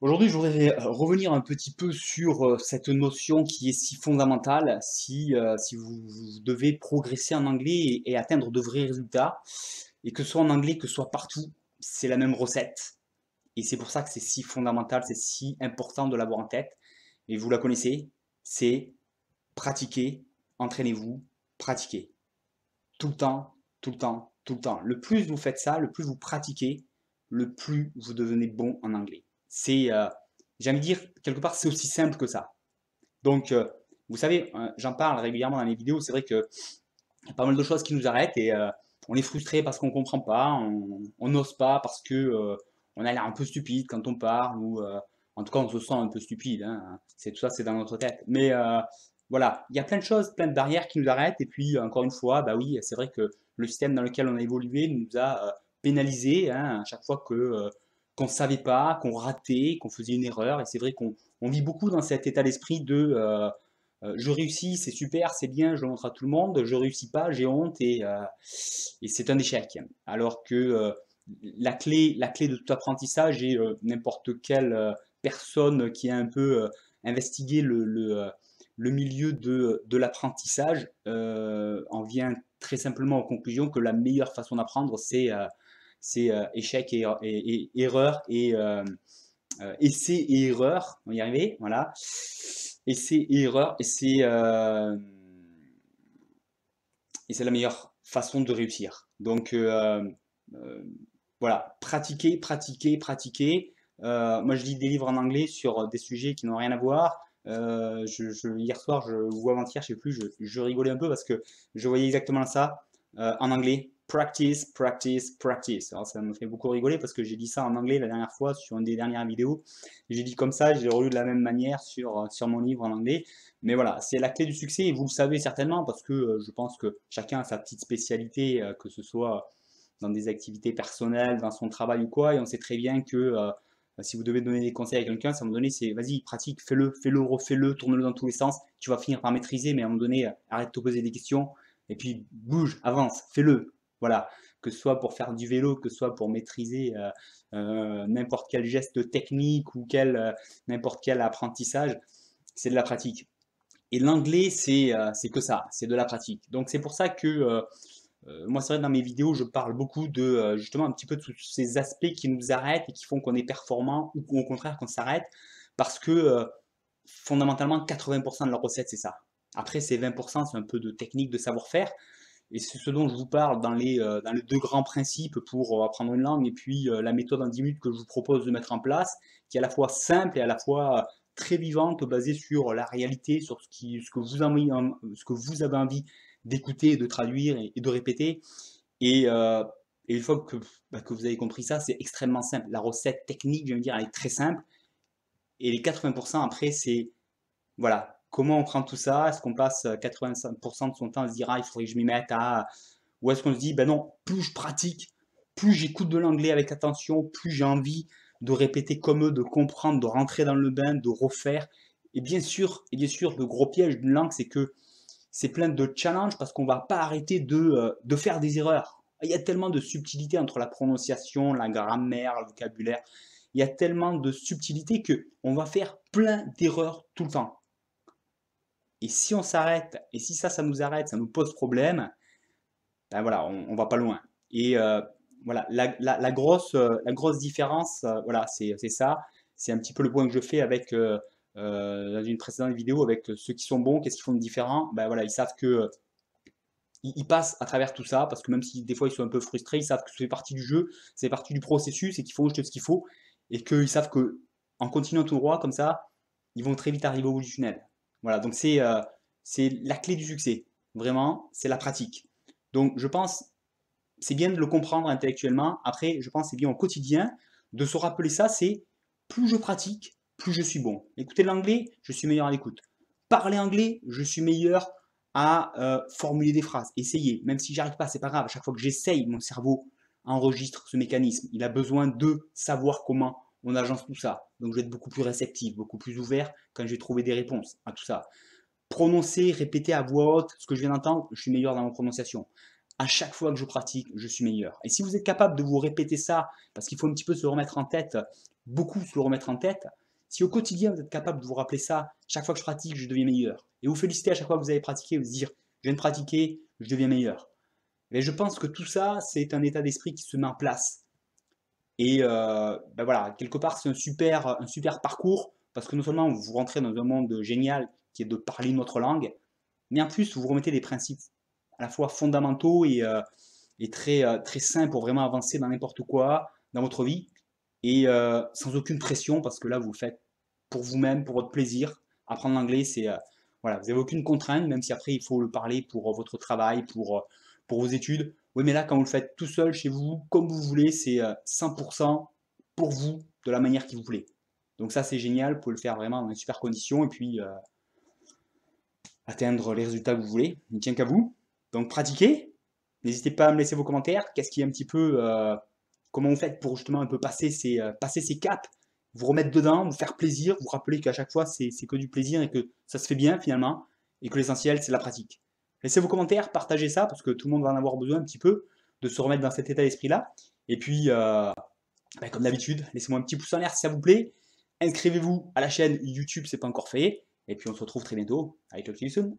Aujourd'hui, je voudrais revenir un petit peu sur cette notion qui est si fondamentale si vous devez progresser en anglais et atteindre de vrais résultats. Et que ce soit en anglais, que ce soit partout, c'est la même recette. Et c'est pour ça que c'est si fondamental, c'est si important de l'avoir en tête. Et vous la connaissez, c'est pratiquer, entraînez-vous, pratiquer. Tout le temps, tout le temps, tout le temps. Le plus vous faites ça, le plus vous pratiquez, le plus vous devenez bon en anglais. J'ai envie de dire, quelque part, c'est aussi simple que ça. Donc, vous savez, j'en parle régulièrement dans les vidéos, c'est vrai qu'il y a pas mal de choses qui nous arrêtent et on est frustré parce qu'on ne comprend pas, on n'ose pas parce que on a l'air un peu stupide quand on parle ou en tout cas on se sent un peu stupide. Hein. C'est tout ça, c'est dans notre tête. Mais voilà, il y a plein de choses, plein de barrières qui nous arrêtent et puis encore une fois, bah oui, c'est vrai que le système dans lequel on a évolué nous a pénalisé hein, à chaque fois que qu'on ne savait pas, qu'on ratait, qu'on faisait une erreur et c'est vrai qu'on vit beaucoup dans cet état d'esprit de je réussis, c'est super, c'est bien, je le montre à tout le monde. Je réussis pas, j'ai honte et c'est un échec. Alors que la clé de tout apprentissage et n'importe quelle personne qui a un peu investigué le milieu de l'apprentissage en vient très simplement aux conclusions que la meilleure façon d'apprendre, c'est échec et erreur et essai et erreur. On va y arriver, voilà. Essai et erreur et c'est la meilleure façon de réussir. Donc euh, voilà, pratiquer, pratiquer, pratiquer. Moi, je lis des livres en anglais sur des sujets qui n'ont rien à voir. Hier soir, ou avant-hier, je sais plus, je rigolais un peu parce que je voyais exactement ça en anglais. Practice, practice, practice. Alors ça me fait beaucoup rigoler parce que j'ai dit ça en anglais la dernière fois sur une des dernières vidéos. J'ai dit comme ça, j'ai relu de la même manière sur mon livre en anglais. Mais voilà, c'est la clé du succès et vous le savez certainement parce que je pense que chacun a sa petite spécialité, que ce soit dans des activités personnelles, dans son travail ou quoi. Et on sait très bien que si vous devez donner des conseils à quelqu'un, à un moment donné, c'est vas-y, pratique, fais-le, refais-le, tourne-le dans tous les sens. Tu vas finir par maîtriser, mais à un moment donné, arrête de te poser des questions et puis bouge, avance, fais-le. Voilà, que ce soit pour faire du vélo, que ce soit pour maîtriser n'importe quel geste technique ou n'importe quel apprentissage, c'est de la pratique. Et l'anglais, c'est que ça, c'est de la pratique. Donc c'est pour ça que moi, c'est vrai que dans mes vidéos, je parle beaucoup de justement un petit peu de tous ces aspects qui nous arrêtent et qui font qu'on est performant ou au contraire qu'on s'arrête parce que fondamentalement 80% de la recette c'est ça. Après ces 20% c'est un peu de technique, de savoir-faire et c'est ce dont je vous parle dans les deux grands principes pour apprendre une langue et puis la méthode en 10 minutes que je vous propose de mettre en place qui est à la fois simple et à la fois très vivante, basée sur la réalité, sur ce que vous avez envie d'écouter, de traduire et de répéter. Et, euh, et une fois que vous avez compris ça, c'est extrêmement simple. La recette technique, je viens de dire, elle est très simple. Et les 80% après, c'est voilà, comment on prend tout ça? Est-ce qu'on passe 85% de son temps à se dire, ah, il faudrait que je m'y mette à. Ou est-ce qu'on se dit, ben non, plus je pratique, plus j'écoute de l'anglais avec attention, plus j'ai envie de répéter comme eux, de comprendre, de rentrer dans le bain, de refaire. Et bien sûr, le gros piège d'une langue, c'est que c'est plein de challenges parce qu'on ne va pas arrêter de faire des erreurs. Il y a tellement de subtilités entre la prononciation, la grammaire, le vocabulaire. Il y a tellement de subtilités qu'on va faire plein d'erreurs tout le temps. Et si on s'arrête, et si ça nous arrête, ça nous pose problème, ben voilà, on va pas loin. Et voilà, la grosse différence, voilà, c'est ça. C'est un petit peu le point que je fais avec dans une précédente vidéo avec ceux qui sont bons, qu'est-ce qu'ils font de différent. Ben voilà, ils savent que ils passent à travers tout ça parce que même si des fois ils sont un peu frustrés, ils savent que c'est partie du jeu, c'est partie du processus et qu'il faut juste ce qu'il faut et qu'ils savent que en continuant tout droit comme ça, ils vont très vite arriver au bout du tunnel. Voilà, donc c'est la clé du succès. Vraiment, c'est la pratique. Donc je pense c'est bien de le comprendre intellectuellement. Après, je pense c'est bien au quotidien de se rappeler ça, c'est plus je pratique, plus je suis bon. Écouter l'anglais, je suis meilleur à l'écoute. Parler anglais, je suis meilleur à formuler des phrases. Essayer, même si j'arrive pas, c'est pas grave. À chaque fois que j'essaye, mon cerveau enregistre ce mécanisme. Il a besoin de savoir comment on agence tout ça. Donc je vais être beaucoup plus réceptif, beaucoup plus ouvert quand je vais trouver des réponses à tout ça. Prononcer, répéter à voix haute ce que je viens d'entendre, je suis meilleur dans ma prononciation. à chaque fois que je pratique, je suis meilleur. Et si vous êtes capable de vous répéter ça, parce qu'il faut un petit peu se le remettre en tête, beaucoup se le remettre en tête, si au quotidien vous êtes capable de vous rappeler ça, chaque fois que je pratique, je deviens meilleur. Et vous féliciter à chaque fois que vous avez pratiqué, vous dire, je viens de pratiquer, je deviens meilleur. Mais je pense que tout ça, c'est un état d'esprit qui se met en place. Et ben voilà, quelque part, c'est un super parcours, parce que non seulement vous rentrez dans un monde génial qui est de parler une autre langue, mais en plus, vous vous remettez des principes à la fois fondamentaux et très simples pour vraiment avancer dans n'importe quoi, dans votre vie, et sans aucune pression, parce que là, vous le faites pour vous-même, pour votre plaisir. Apprendre l'anglais, c'est, voilà, vous n'avez aucune contrainte, même si après, il faut le parler pour votre travail, pour vos études. Oui, mais là, quand vous le faites tout seul, chez vous, comme vous voulez, c'est 100% pour vous, de la manière qui vous plaît. Donc ça, c'est génial, vous pouvez le faire vraiment dans une super condition, et puis atteindre les résultats que vous voulez. Il ne tient qu'à vous. Donc pratiquez. N'hésitez pas à me laisser vos commentaires. Qu'est-ce qui est un petit peu, comment vous faites pour justement un peu passer ces caps, vous remettre dedans, vous faire plaisir, vous rappeler qu'à chaque fois c'est que du plaisir et que ça se fait bien finalement et que l'essentiel c'est la pratique. Laissez vos commentaires, partagez ça parce que tout le monde va en avoir besoin un petit peu de se remettre dans cet état d'esprit là. Et puis, ben, comme d'habitude, laissez-moi un petit pouce en l'air si ça vous plaît. Inscrivez-vous à la chaîne YouTube, c'est pas encore fait. Et puis on se retrouve très bientôt. Allez, talk to you soon.